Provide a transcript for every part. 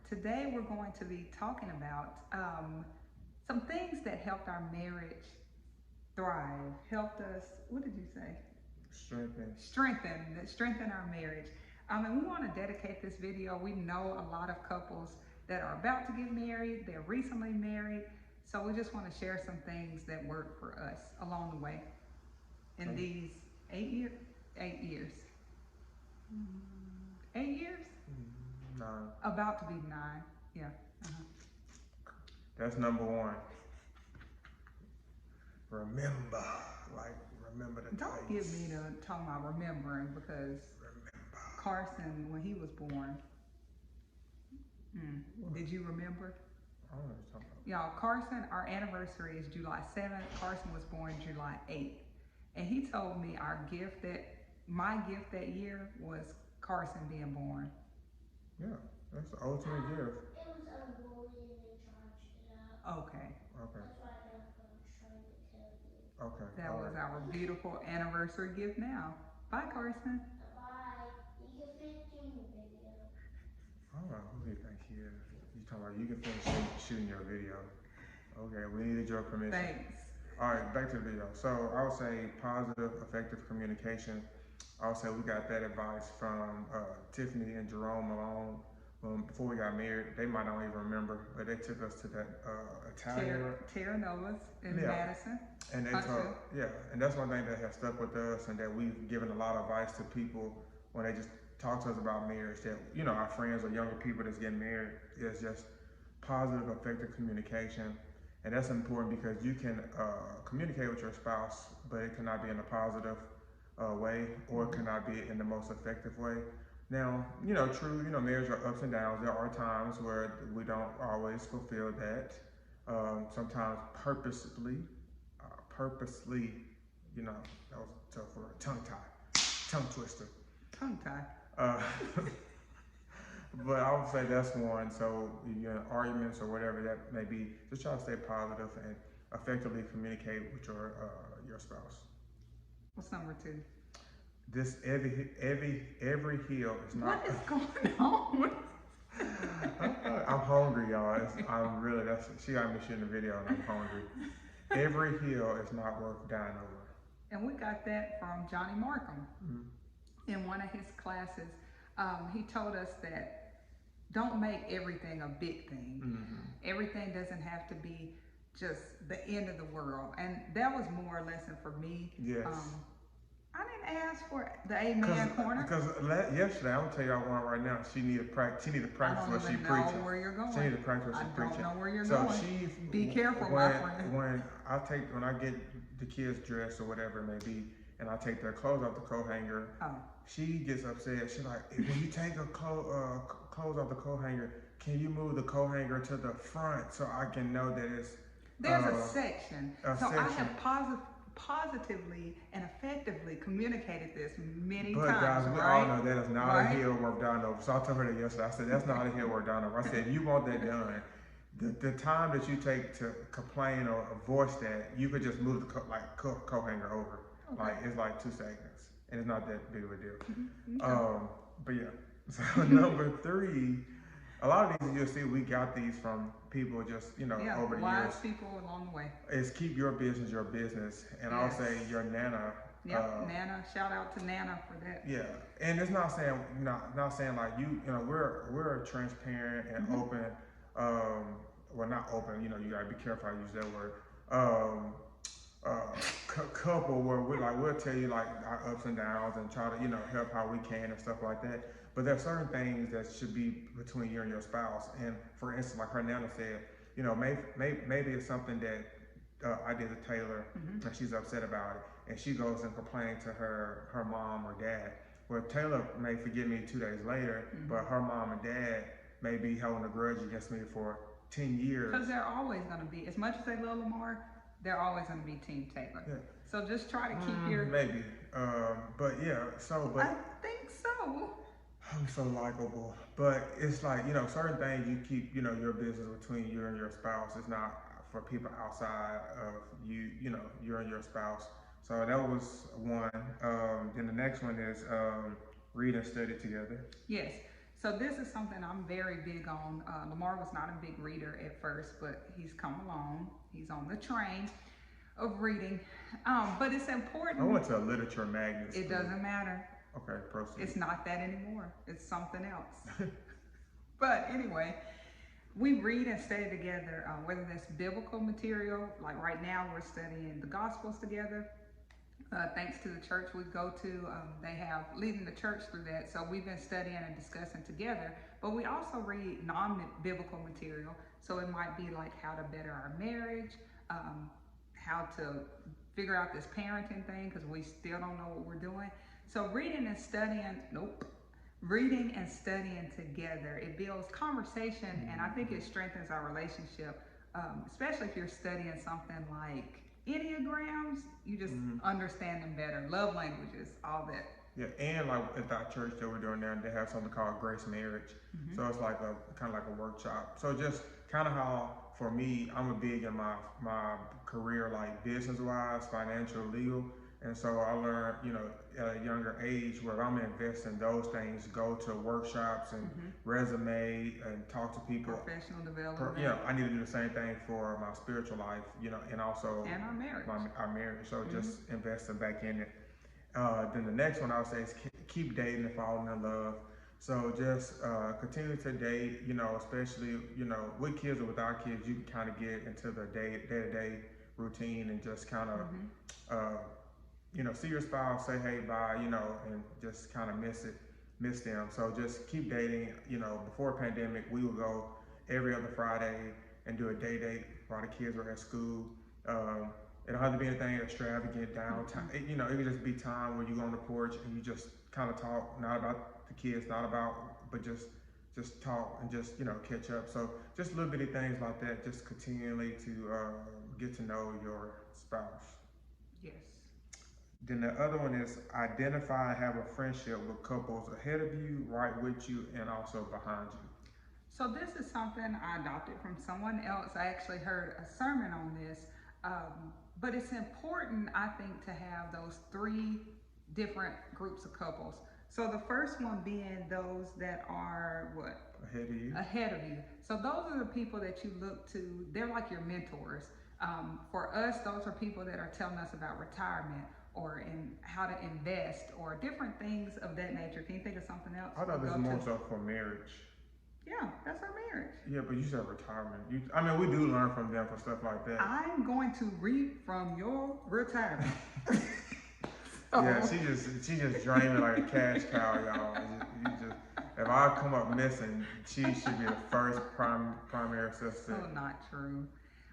Today we're going to be talking about some things that helped our marriage thrive, helped us, what did you say? Strengthen. Strengthen our marriage. And we want to dedicate this video. We know a lot of couples that are about to get married, they're recently married. So we just want to share some things that work for us along the way in these 8 years. 8 years. 8 years? 9. About to be 9. Yeah. That's number one. Remember, like remember the Don't tights. get me to talk about remembering because Remember. Carson, when he was born, did you remember? I don't know what you're talking about. Y'all, Carson, our anniversary is July 7th. Carson was born July 8th. And he told me my gift that year was Carson being born. Yeah, that's the ultimate gift. It was unruly and they charged it up. Okay. Okay. That's why I was trying to tell you. Okay. That all was right. our beautiful anniversary gift now. Bye, Carson. Bye. You can finish the video. I don't know who you think he is. You talking about you can finish shooting your video. Okay, we needed your permission. Thanks. All right, back to the video. So I would say positive, effective communication. I would say we got that advice from Tiffany and Jerome Malone before we got married. They might not even remember, but they took us to that Italian. Terra Nova's in Yeah. Madison. And they told, yeah, and that's one thing that has stuck with us, and that we've given a lot of advice to people when they just talk to us about marriage. That our friends or younger people that's getting married is just positive, effective communication, and that's important because you can communicate with your spouse, but it cannot be in a positive way, or it cannot be in the most effective way. Now, true, marriage are ups and downs. There are times where we don't always fulfill that. Sometimes purposely, that was a tough word, tongue twister. Tongue tie. But I would say that's one. So, arguments or whatever that may be, just try to stay positive and effectively communicate with your spouse. What's number 2? This every hill is not. What is going on? I'm hungry, y'all. She got me shooting the video and I'm hungry. Every hill is not worth dying over. And we got that from Johnny Markham. In one of his classes. He told us that don't make everything a big thing. Everything doesn't have to be just the end of the world. And that was more a lesson for me. Yes. I didn't ask for the amen corner. Because yesterday, I'm gonna tell y'all one right now. She need to practice. She need to practice what she preaching. I don't know where you're going. She need to practice what she preaching. I don't know where you're going. Be careful, my friend. When I get the kids dressed or whatever it may be, and I take their clothes off the coat hanger, she gets upset. She's like, when you take a clothes off the coat hanger, can you move the coat hanger to the front so I can know that it's there's a section. I have positively and effectively communicated this many times. But guys, we all know that is not a hill worth dying over. So I told her that yesterday. I said, that's not a hill worth dying over. I said, if you want that done, the time that you take to complain or voice that, you could just move the coat hanger over. Okay. It's like 2 seconds, and it's not that big of a deal. But yeah, so number 3, a lot of these you'll see we got these from people just over the wise years. People along the way. Is keep your business, and I'll say your Nana. Nana. Shout out to Nana for that. Yeah, and it's not saying like we're transparent and open. Well, not open. You gotta be careful how you use that word. Couple where we'll tell you like our ups and downs and try to help how we can and stuff like that. But there are certain things that should be between you and your spouse. And for instance, like her Nana said, maybe it's something that I did to Taylor and she's upset about it, and she goes and complains to her mom or dad. Well, Taylor may forgive me 2 days later, but her mom and dad may be holding a grudge against me for 10 years. Because they're always going to be, as much as they love Lamar, they're always going to be Team Taylor. Yeah. So just try to keep your... Maybe. But yeah, I think so. I'm so likable. But it's like, certain things you keep, your business between you and your spouse. It's not for people outside of you, you and your spouse. So that was one. Then the next one is read and study together. Yes. So this is something I'm very big on. Lamar was not a big reader at first, but he's come along. He's on the train of reading. But it's important. I went to a literature magnet school. It doesn't matter. Okay, proceed. It's not that anymore. It's something else. But anyway, we read and study together, whether that's biblical material, like right now we're studying the Gospels together. Thanks to the church we go to, they have leading the church through that. So we've been studying and discussing together, but we also read non-biblical material. So it might be like how to better our marriage, how to figure out this parenting thing, because we still don't know what we're doing. So reading and studying together, it builds conversation, and I think it strengthens our relationship, especially if you're studying something like Enneagrams. You just understand them better, love languages, all that. Yeah, and like at that church that we're doing now, they have something called Grace Marriage. So it's like a kind of like a workshop. So just kind of how, for me, I'm a big in my career, like business wise, financial, legal. And so I learned, at a younger age, where I'm investing in those things, go to workshops and resume and talk to people. Professional development. I need to do the same thing for my spiritual life, and also and our marriage. Our marriage. So just investing back in it. Then the next one I would say is keep dating and falling in love. So just continue to date, especially, with kids or without kids, you can kind of get into the day-to-day routine and just kind of, see your spouse, say hey, bye, and just kind of miss them. So just keep dating. Before pandemic, we would go every other Friday and do a day date while the kids were at school. It don't have to be anything extravagant downtown. It could just be time where you go on the porch and you just kind of talk, not about the kids, but just talk and just, catch up. So just little bitty things like that, just continually to get to know your spouse. Yes. Then the other one is identify and have a friendship with couples ahead of you, right with you, and also behind you. So this is something I adopted from someone else. I actually heard a sermon on this, but it's important, I think, to have those 3 different groups of couples. So the first one being those that are what? Ahead of you. Ahead of you. So those are the people that you look to. They're like your mentors. For us, those are people that are telling us about retirement, or in how to invest, or different things of that nature. Can you think of something else? I thought this is more so for marriage. Yeah, that's our marriage. Yeah, but you said retirement. We do learn from them for stuff like that. I'm going to reap from your retirement. Yeah, she just draining like a cash cow, y'all. If I come up missing, she should be the first primary assistant. So not true.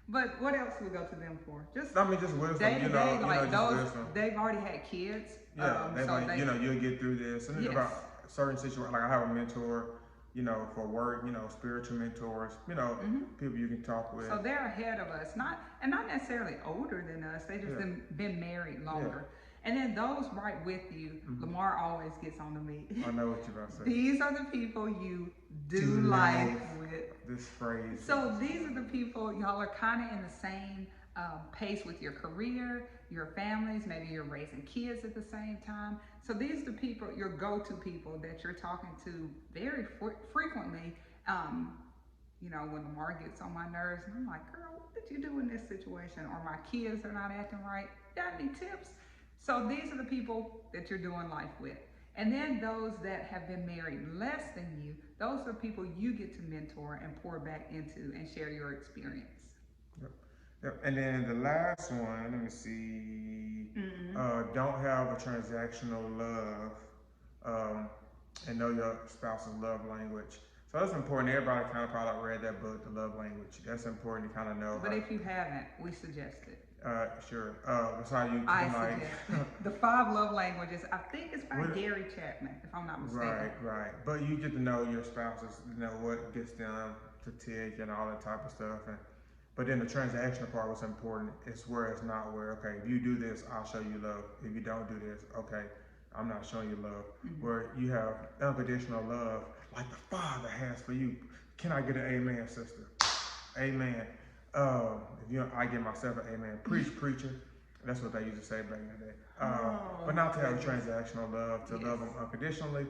But what else do we go to them for? Just wisdom. Day to day, like those. Wisdom. They've already had kids. Yeah, you'll get through this. And about certain situations, like I have a mentor, for work, spiritual mentors, people you can talk with. So they're ahead of us, not necessarily older than us. They just been married longer. Yeah. And then those right with you, Lamar always gets on to me. I know what you're about to say. These are the people you do life with. This phrase. So these are the people, y'all are kind of in the same pace with your career, your families, maybe you're raising kids at the same time. So these are the people, your go-to people that you're talking to very frequently. When Lamar gets on my nerves, and I'm like, girl, what did you do in this situation? Or my kids are not acting right. Got any tips? So these are the people that you're doing life with. And then those that have been married less than you, those are people you get to mentor and pour back into and share your experience. Yep. And then the last one, let me see, don't have a transactional love and know your spouse's love language. So that's important. Everybody kind of probably read that book, The Love Language. That's important to kind of know. But if you haven't, we suggest it. Sure. That's how you I suggest the 5 love languages. I think it's by Gary Chapman, if I'm not mistaken. Right. But you get to know your spouses, what gets them to tick and all that type of stuff. But then the transactional part was important. It's where it's not where, okay, if you do this, I'll show you love. If you don't do this, okay, I'm not showing you love. Where you have unconditional love, like the Father has for you. Can I get an amen, sister? Amen. I give myself an amen. Preach, preacher. That's what they used to say back in the day. But not to have transactional love, to love them unconditionally.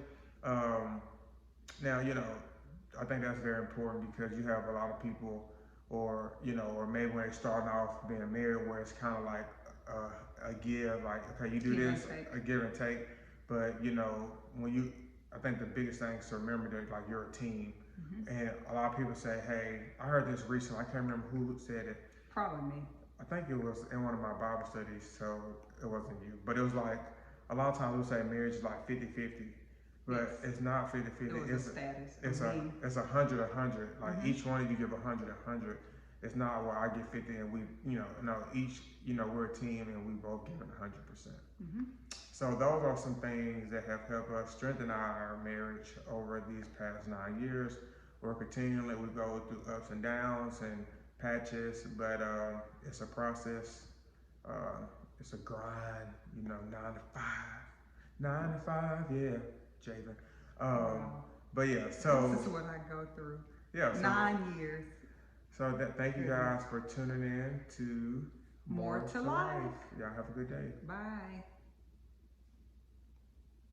Now, I think that's very important because you have a lot of people, or or maybe when they're starting off being married, where it's kind of like a give, like okay, you do Give and this, take. a give and take. But I think the biggest thing is to remember that like you're a team, and a lot of people say, hey, I heard this recently. I can't remember who said it. Probably me. I think it was in one of my Bible studies, so it wasn't you. But it was like a lot of times we'll say marriage is like 50-50. But Yes. it's not 50-50. It was a status. It's of a me. it's 100-100. Like each one of you give 100-100. It's not where I get 50 and we no each we're a team and we both give it 100%. So those are some things that have helped us strengthen our marriage over these past 9 years. We're continually we go through ups and downs and patches, but it's a process. It's a grind. 9 to 5, yeah, Javen. Wow. But yeah, so This is what I go through. yeah, so 9 years. So thank you guys for tuning in to More to Life. Y'all have a good day. Bye.